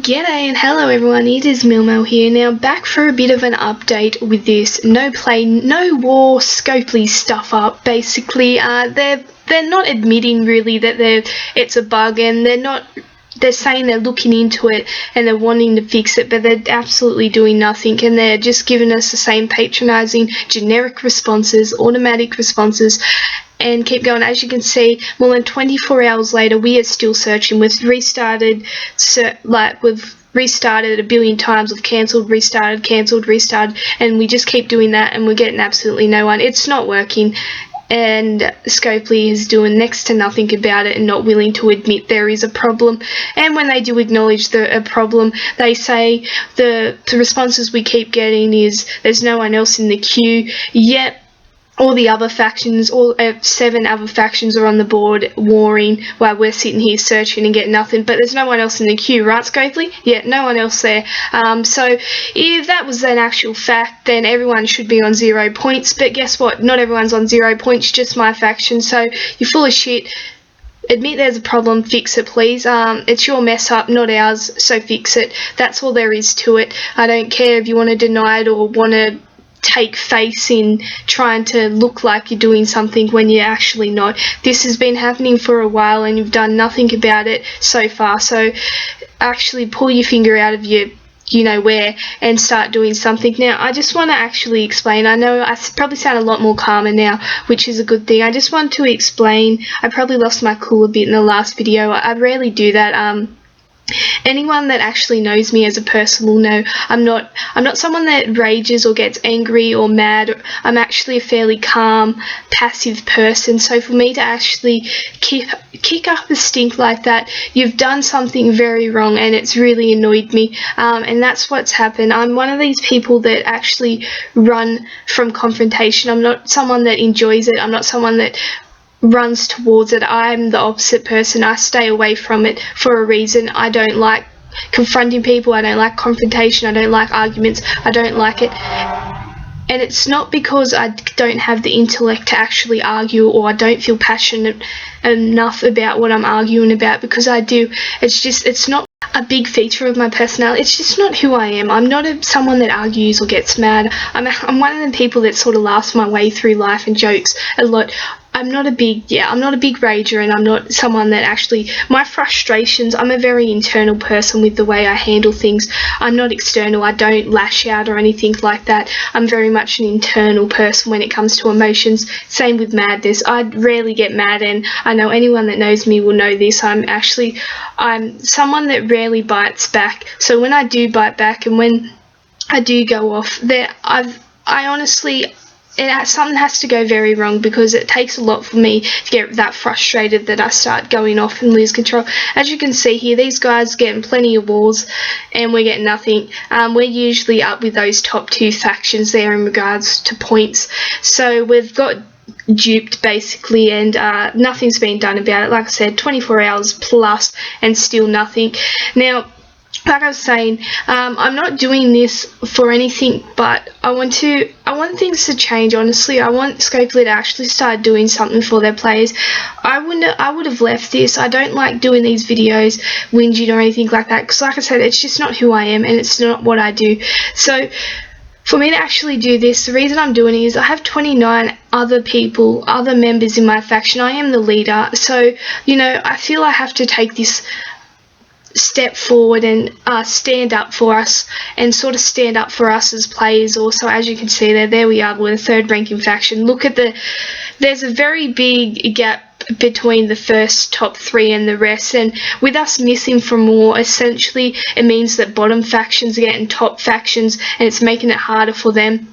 G'day and hello everyone, it is Milmo here. Now back for a bit of an update with this no play, no war Scopely stuff up. Basically, they're not admitting really that it's a bug, and they're saying they're looking into it and they're wanting to fix it, but they're absolutely doing nothing, and they're just giving us the same patronising generic responses, automatic responses, and keep going. As you can see, more than 24 hours later, we are still searching. We've restarted, we've restarted a billion times. We've cancelled, restarted, and we just keep doing that, and we're getting absolutely no one. It's not working, and Scopely is doing next to nothing about it and not willing to admit there is a problem. And when they do acknowledge a problem, they say the responses we keep getting is there's no one else in the queue, yet all the other factions, 7 other factions are on the board warring while we're sitting here searching and getting nothing. But there's no one else in the queue, right, Scopely? Yeah, no one else there. So if that was an actual fact, then everyone should be on 0 points. But guess what? Not everyone's on 0 points, just my faction. So you're full of shit. Admit there's a problem, fix it please. It's your mess up, not ours, so fix it. That's all there is to it. I don't care if you want to deny it or want to take face in trying to look like you're doing something when you're actually not. This has been happening for a while and you've done nothing about it so far, so actually pull your finger out of your you know where and start doing something. Now I just want to actually explain. I know I probably sound a lot more calmer now, which is a good thing. I just want to explain. I probably lost my cool a bit in the last video. I rarely do that. Anyone that actually knows me as a person will know I'm not someone that rages or gets angry or mad. I'm actually a fairly calm, passive person. So for me to actually kick up a stink like that, you've done something very wrong, and it's really annoyed me. And that's what's happened. I'm one of these people that actually run from confrontation. I'm not someone that enjoys it. I'm not someone that runs towards it. I'm the opposite person. I stay away from it for a reason. I don't like confronting people. I don't like confrontation. I don't like arguments. I don't like it. And it's not because I don't have the intellect to actually argue, or I don't feel passionate enough about what I'm arguing about, because I do. It's not a big feature of my personality. It's just not who I am. I'm not someone that argues or gets mad. I'm one of them people that sort of laughs my way through life and jokes a lot. I'm not a big rager, and I'm not someone that actually, my frustrations, I'm a very internal person with the way I handle things. I'm not external. I don't lash out or anything like that. I'm very much an internal person when it comes to emotions. Same with madness. I rarely get mad, and I know anyone that knows me will know this. I'm someone that rarely bites back. So when I do bite back and when I do go off, something has to go very wrong, because it takes a lot for me to get that frustrated that I start going off and lose control. As you can see here, these guys getting plenty of wars and we're getting nothing. We're usually up with those top 2 factions there in regards to points. So we've got duped basically, and nothing's been done about it. Like I said, 24 hours plus and still nothing. Now, like I was saying, I'm not doing this for anything, but I want things to change, honestly. I want Scopely to actually start doing something for their players. I would have left this. I don't like doing these videos, whinging or anything like that, because like I said, it's just not who I am, and it's not what I do. So for me to actually do this, the reason I'm doing it is I have 29 other members in my faction. I am the leader, so I feel I have to take this step forward and stand up for us, and sort of stand up for us as players also. As you can see there we are, we're the 3rd ranking faction. Look at there's a very big gap between the first top 3 and the rest, and with us missing from war, essentially it means that bottom factions are getting top factions, and it's making it harder for them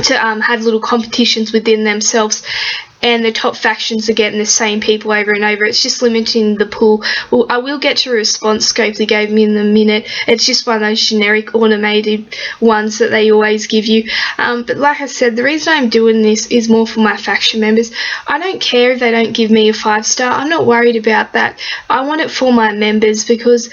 to have little competitions within themselves, and the top factions are getting the same people over and over. It's just limiting the pool. Well, I will get to a response Scopely gave me in a minute. It's just one of those generic automated ones that they always give you. But like I said, the reason I'm doing this is more for my faction members. I don't care if they don't give me a 5-star. I'm not worried about that. I want it for my members, because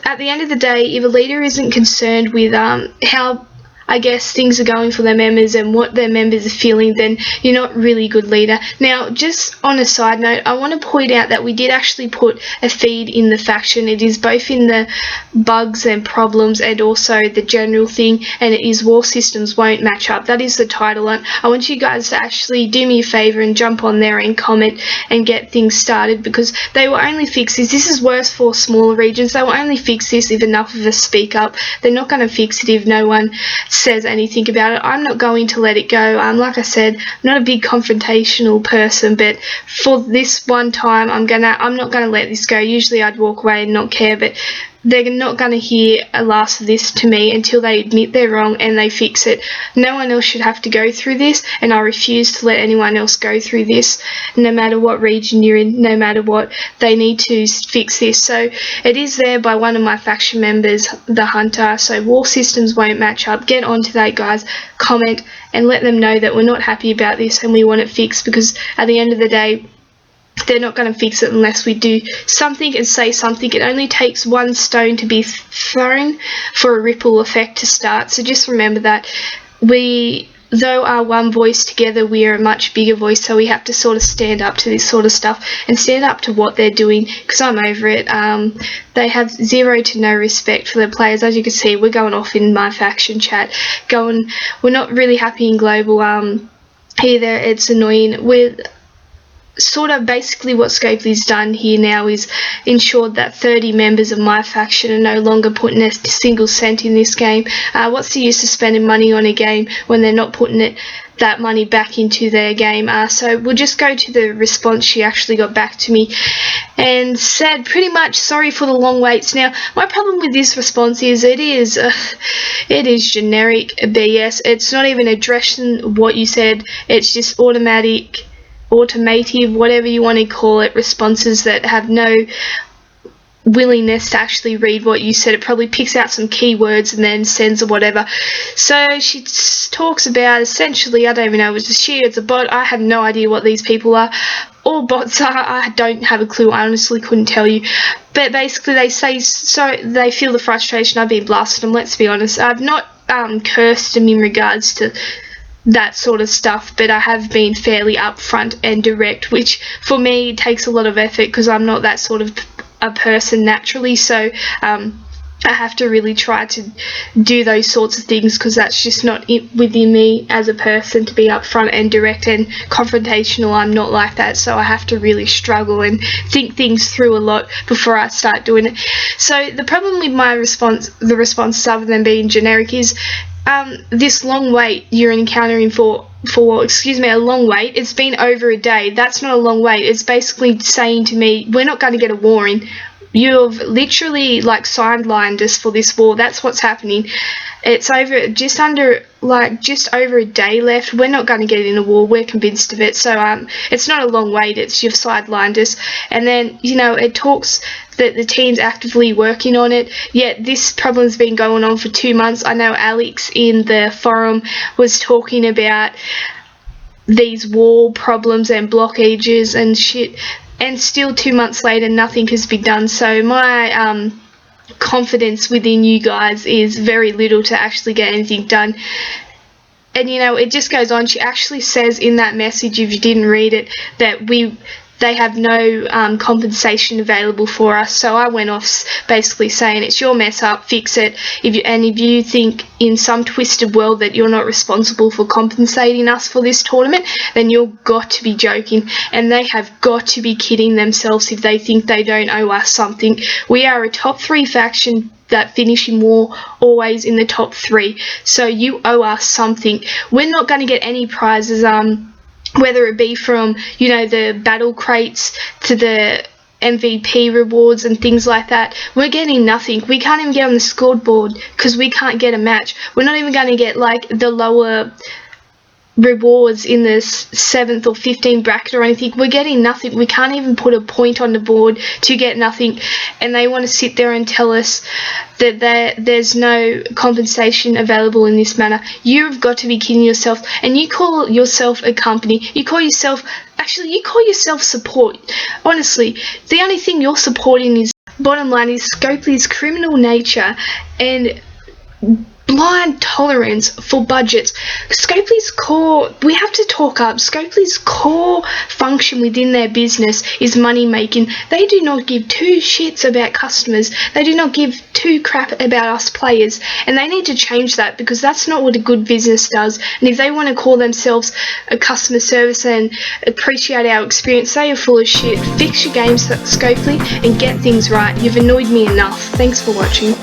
at the end of the day, if a leader isn't concerned with how I guess, things are going for their members and what their members are feeling, then you're not really a good leader. Now, just on a side note, I want to point out that we did actually put a feed in the faction. It is both in the bugs and problems and also the general thing, and it is war systems won't match up. That is the title. And I want you guys to actually do me a favor and jump on there and comment and get things started, because they will only fix this. This is worse for smaller regions. They will only fix this if enough of us speak up. They're not going to fix it if no one says anything about it. I'm not going to let it go. Like I said, I'm not a big confrontational person, but for this one time, I'm not gonna let this go. Usually I'd walk away and not care, but they're not going to hear a last of this to me until they admit they're wrong and they fix it. No one else should have to go through this, and I refuse to let anyone else go through this, no matter what region you're in, no matter what. They need to fix this. So it is there by one of my faction members, the Hunter. So war systems won't match up. Get onto that, guys. Comment and let them know that we're not happy about this and we want it fixed, because at the end of the day, they're not going to fix it unless we do something and say something. It only takes one stone to be thrown for a ripple effect to start. So just remember that we, though are one voice together, we are a much bigger voice. So we have to sort of stand up to this sort of stuff and stand up to what they're doing, because I'm over it. They have zero to no respect for their players. As you can see, we're going off in my faction chat. We're not really happy in global either. It's annoying. With sort of basically what Scopely's done here now is ensured that 30 members of my faction are no longer putting a single cent in this game. What's the use of spending money on a game when they're not putting that money back into their game? So we'll just go to the response. She actually got back to me and said pretty much, sorry for the long waits. Now, my problem with this response is it is generic BS. It's not even addressing what you said. It's just automative, whatever you want to call it, responses that have no willingness to actually read what you said. It probably picks out some keywords and then sends or whatever. So she talks about, essentially, I don't even know, it's a bot. I have no idea what these people are. All bots are. I don't have a clue. I honestly couldn't tell you. But basically they say, so they feel the frustration. I've been blasted them, let's be honest. I've not cursed them in regards to that sort of stuff, but I have been fairly upfront and direct, which for me takes a lot of effort because I'm not that sort of a person naturally. So I have to really try to do those sorts of things, because that's just not within me as a person to be upfront and direct and confrontational. I'm not like that, so I have to really struggle and think things through a lot before I start doing it. So the problem with my the responses other than being generic is this long wait you're encountering for a long wait. It's been over a day. That's not a long wait. It's basically saying to me, we're not going to get a war in. You've literally sidelined us for this war. That's what's happening. It's just over a day left. We're not going to get in a war. We're convinced of it. So it's not a long wait. It's you've sidelined us. And then it talks that the team's actively working on it. Yet this problem's been going on for 2 months. I know Alex in the forum was talking about these war problems and blockages and shit. And still 2 months later, nothing has been done. So my confidence within you guys is very little to actually get anything done. And it just goes on. She actually says in that message, if you didn't read it, that they have no compensation available for us. So I went off basically saying, it's your mess up, fix it. If you think in some twisted world that you're not responsible for compensating us for this tournament, then you've got to be joking. And they have got to be kidding themselves if they think they don't owe us something. We are a top 3 faction that finish in war, always in the top 3. So you owe us something. We're not going to get any prizes, whether it be from, the battle crates to the MVP rewards and things like that. We're getting nothing. We can't even get on the scoreboard because we can't get a match. We're not even going to get the lower rewards in the 7th or 15th bracket or anything. We're getting nothing. We can't even put a point on the board to get nothing, and they want to sit there and tell us that there's no compensation available in this manner. You've got to be kidding yourself. And you call yourself a company. You call yourself support. Honestly, the only thing you're supporting is, bottom line is, Scopely's criminal nature and blind tolerance for budgets. Scopely's core, we have to talk up, Scopely's core function within their business is money making. They do not give two shits about customers. They do not give two crap about us players, and they need to change that, because that's not what a good business does. And if they want to call themselves a customer service and appreciate our experience, they are full of shit. Fix your games, Scopely, and get things right. You've annoyed me enough. Thanks for watching.